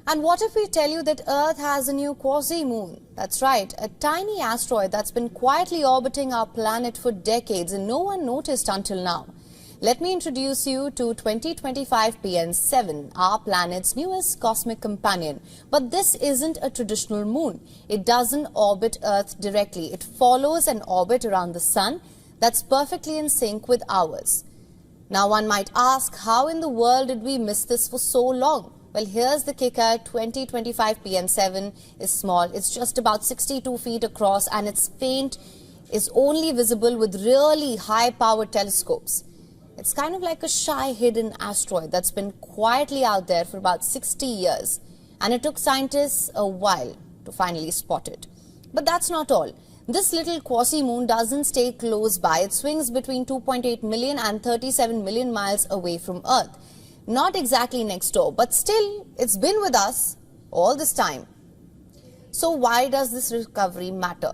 And what if we tell you that Earth has a new quasi-moon? That's right, a tiny asteroid that's been quietly orbiting our planet for decades and no one noticed until now. Let me introduce you to 2025 PN7, our planet's newest cosmic companion. But this isn't a traditional moon. It doesn't orbit Earth directly. It follows an orbit around the Sun that's perfectly in sync with ours. Now one might ask, how in the world did we miss this for so long? Well, here's the kicker. 2025 PN7 is small. It's just about 62 feet across and its faint is only visible with really high-powered telescopes. It's kind of like a shy hidden asteroid that's been quietly out there for about 60 years. And it took scientists a while to finally spot it. But that's not all. This little quasi-moon doesn't stay close by. It swings between 2.8 million and 37 million miles away from Earth. Not exactly next door, but still, it's been with us all this time. So why does this discovery matter?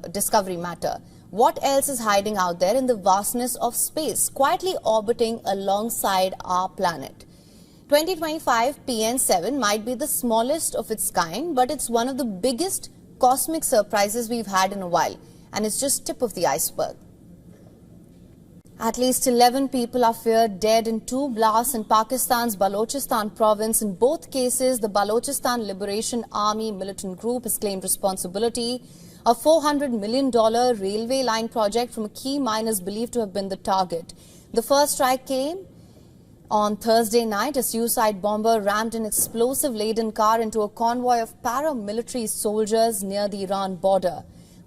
What else is hiding out there in the vastness of space, quietly orbiting alongside our planet? 2025 PN7 might be the smallest of its kind, but it's one of the biggest cosmic surprises we've had in a while, and it's just tip of the iceberg. At least 11 people are feared dead in two blasts in Pakistan's Balochistan province. In both cases, the Balochistan Liberation Army militant group has claimed responsibility. A $400 million railway line project from a key mine is believed to have been the target. The first strike came on Thursday night. A suicide bomber rammed an explosive-laden car into a convoy of paramilitary soldiers near the Iran border.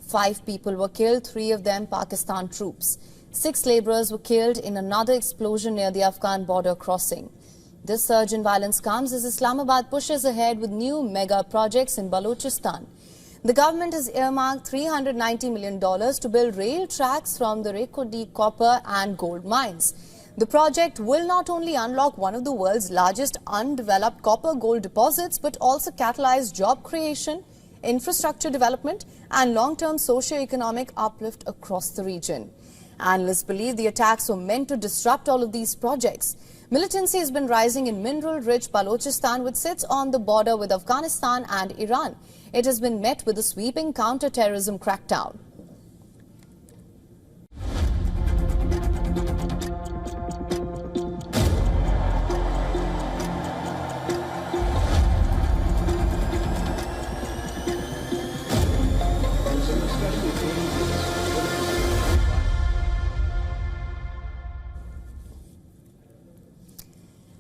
5 people were killed, 3 of them Pakistan troops. 6 laborers were killed in another explosion near the Afghan border crossing. This surge in violence comes as Islamabad pushes ahead with new mega projects in Balochistan. The government has earmarked $390 million to build rail tracks from the Rekodi copper and gold mines. The project will not only unlock one of the world's largest undeveloped copper-gold deposits, but also catalyze job creation, infrastructure development, and long-term socio-economic uplift across the region. Analysts believe the attacks were meant to disrupt all of these projects. Militancy has been rising in mineral-rich Balochistan, which sits on the border with Afghanistan and Iran. It has been met with a sweeping counter-terrorism crackdown.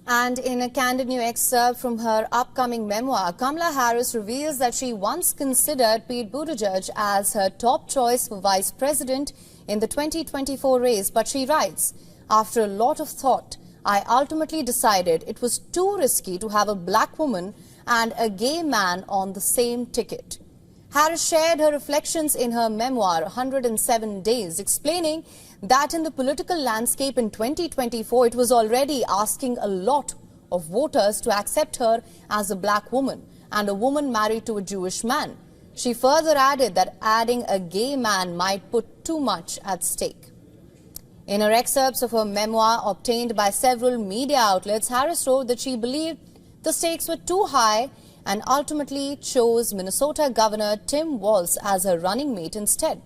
And in a candid new excerpt from her upcoming memoir, Kamala Harris reveals that she once considered Pete Buttigieg as her top choice for vice president in the 2024 race. But she writes, after a lot of thought, I ultimately decided it was too risky to have a black woman and a gay man on the same ticket. Harris shared her reflections in her memoir, 107 Days, explaining that in the political landscape in 2024, it was already asking a lot of voters to accept her as a black woman and a woman married to a Jewish man. She further added that adding a gay man might put too much at stake. In her excerpts of her memoir obtained by several media outlets, Harris wrote that she believed the stakes were too high and ultimately chose Minnesota Governor Tim Walz as her running mate instead.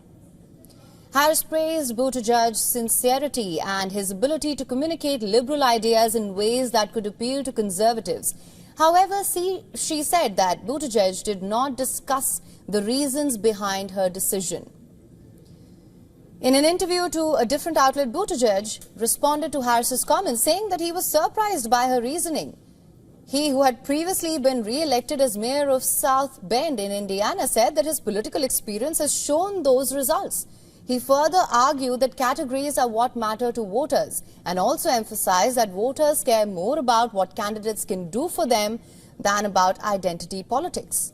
Harris praised Buttigieg's sincerity and his ability to communicate liberal ideas in ways that could appeal to conservatives. However, she said that Buttigieg did not discuss the reasons behind her decision. In an interview to a different outlet, Buttigieg responded to Harris's comments, saying that he was surprised by her reasoning. He, who had previously been re-elected as mayor of South Bend in Indiana, said that his political experience has shown those results. He further argued that categories are what matter to voters and also emphasized that voters care more about what candidates can do for them than about identity politics.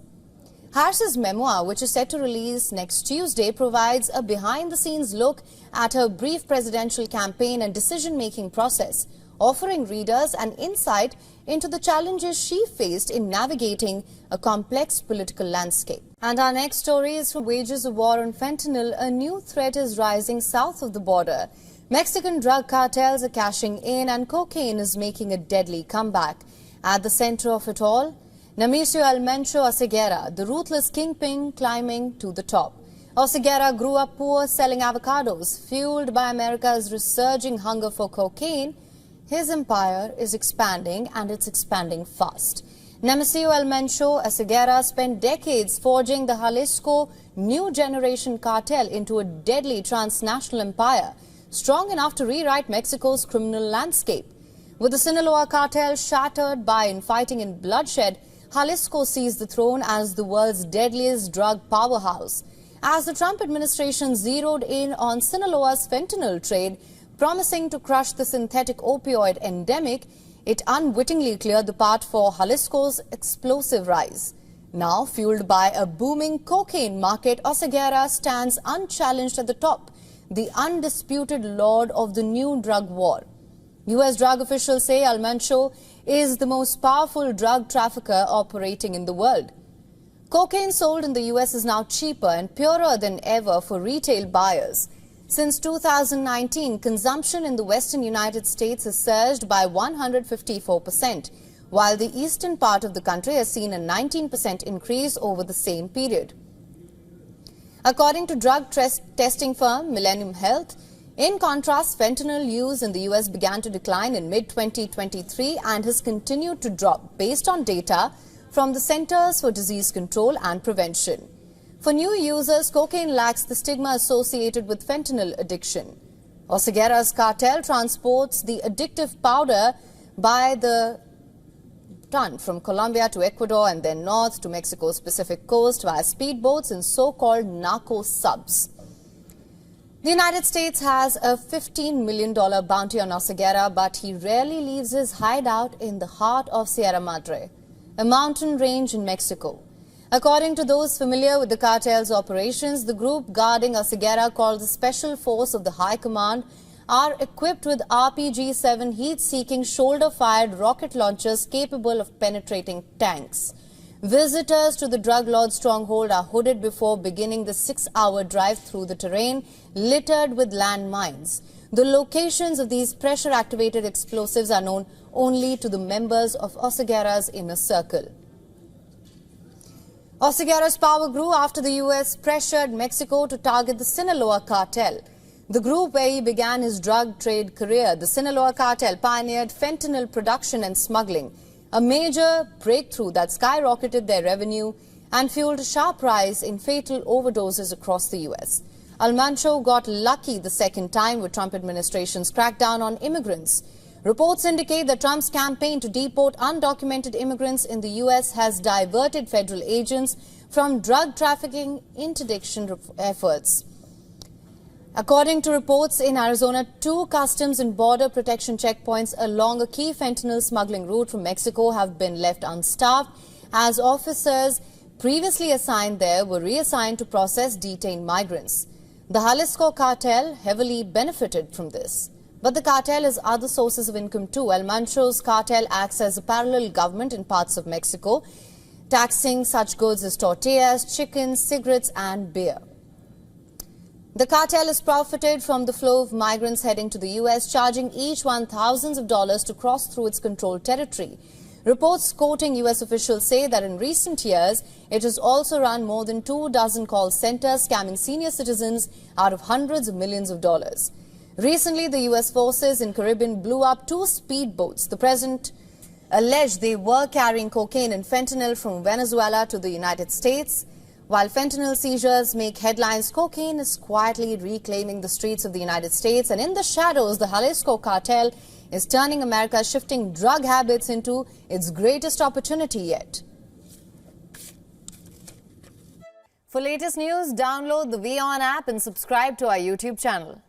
Harris's memoir, which is set to release next Tuesday, provides a behind-the-scenes look at her brief presidential campaign and decision-making process, offering readers an insight into the challenges she faced in navigating a complex political landscape. And our next story is from wages of war on fentanyl. A new threat is rising south of the border. Mexican drug cartels are cashing in and cocaine is making a deadly comeback. At the center of it all, Nemesio Almencho Oseguera, the ruthless kingpin climbing to the top. Oseguera grew up poor selling avocados. Fueled by America's resurging hunger for cocaine, his empire is expanding, and it's expanding fast. Nemesio Almencho Oseguera spent decades forging the Jalisco new generation cartel into a deadly transnational empire, strong enough to rewrite Mexico's criminal landscape. With the Sinaloa cartel shattered by infighting and bloodshed, Jalisco seized the throne as the world's deadliest drug powerhouse. As the Trump administration zeroed in on Sinaloa's fentanyl trade, promising to crush the synthetic opioid endemic, it unwittingly cleared the path for Jalisco's explosive rise. Now, fueled by a booming cocaine market, Oseguera stands unchallenged at the top, the undisputed lord of the new drug war. U.S. drug officials say Almencho is the most powerful drug trafficker operating in the world. Cocaine sold in the U.S. is now cheaper and purer than ever for retail buyers. Since 2019, consumption in the western United States has surged by 154%, while the eastern part of the country has seen a 19% increase over the same period. According to drug testing firm Millennium Health, in contrast, fentanyl use in the U.S. began to decline in mid-2023 and has continued to drop based on data from the Centers for Disease Control and Prevention. For new users, cocaine lacks the stigma associated with fentanyl addiction. Oseguera's cartel transports the addictive powder by the ton from Colombia to Ecuador and then north to Mexico's Pacific coast via speedboats and so-called narco subs. The United States has a $15 million bounty on Oseguera, but he rarely leaves his hideout in the heart of Sierra Madre, a mountain range in Mexico. According to those familiar with the cartel's operations, the group guarding Oseguera, called the Special Force of the High Command, are equipped with RPG-7 heat-seeking shoulder-fired rocket launchers capable of penetrating tanks. Visitors to the drug lord's stronghold are hooded before beginning the 6-hour drive through the terrain littered with landmines. The locations of these pressure-activated explosives are known only to the members of Oseguera's inner circle. Oseguera's power grew after the U.S. pressured Mexico to target the Sinaloa cartel. The group where he began his drug trade career, the Sinaloa cartel, pioneered fentanyl production and smuggling, a major breakthrough that skyrocketed their revenue and fueled a sharp rise in fatal overdoses across the U.S. Almencho got lucky the second time with Trump administration's crackdown on immigrants. Reports indicate that Trump's campaign to deport undocumented immigrants in the U.S. has diverted federal agents from drug trafficking interdiction efforts. According to reports in Arizona, 2 customs and border protection checkpoints along a key fentanyl smuggling route from Mexico have been left unstaffed, as officers previously assigned there were reassigned to process detained migrants. The Jalisco cartel heavily benefited from this. But the cartel has other sources of income too. Almencho's cartel acts as a parallel government in parts of Mexico, taxing such goods as tortillas, chicken, cigarettes and beer. The cartel has profited from the flow of migrants heading to the U.S., charging each one thousands of dollars to cross through its controlled territory. Reports quoting U.S. officials say that in recent years, it has also run more than 24 call centers, scamming senior citizens out of hundreds of millions of dollars. Recently, the U.S. forces in Caribbean blew up 2 speedboats. The president alleged they were carrying cocaine and fentanyl from Venezuela to the United States. While fentanyl seizures make headlines, cocaine is quietly reclaiming the streets of the United States. And in the shadows, the Jalisco cartel is turning America's shifting drug habits into its greatest opportunity yet. For latest news, download the WION app and subscribe to our YouTube channel.